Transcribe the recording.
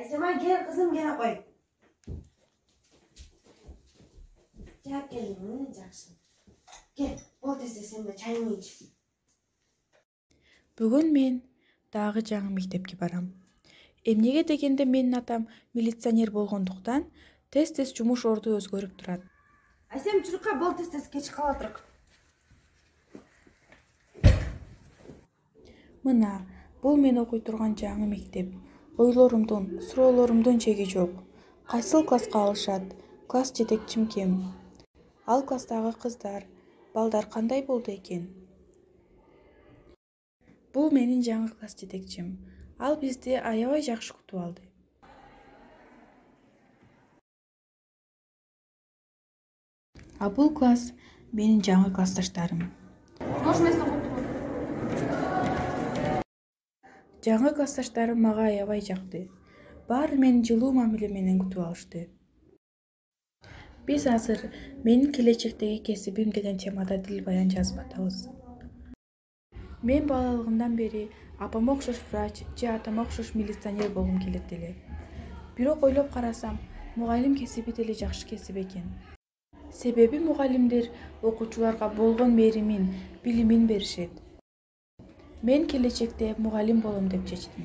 Aysema gel kızım gene koy. Cevap gelin жақсы. Gel, bol tezde sen de çayını iç. Бүгін мен дағы жаңы мектепке барам. Эмнеге дегенде менин атам милиционер болгондуктан тез-тез жумуш орду өзгөрүп турат. Айсем чурукка бол тез кеч кала турак. Мына, бул мен окуй турган жаңы мектеп. Ойлорумдун, суроолорумдун чеги жок. Кайсыл класска алышат? Класс жетекчим ким? Ал класстагы кыздар, балдар кандай болду экен? Бул менин жаңы класс жетекчим. Ал бизди аябай жакшы күтүп алды. А бул класс менин жаңы классташтарым. Жаңы классташтарым мага аябай жакты. Баары мени жылуу мамиле менен күтүп алышты. Биз азыр менин келечектеги кесибим деген темада дил баян жазып атабыз. Мен балалыгымдан бери апама окшош врач же атама окшош милиционер болгум келет эле. Бирок ойлоп карасам, мугалим кесиби деле жакшы кесип экен. Себеби мугалимдер окуучуларга болгон мээримин, билимин беришет. Мен келечекте мугалим болом деп чечтим.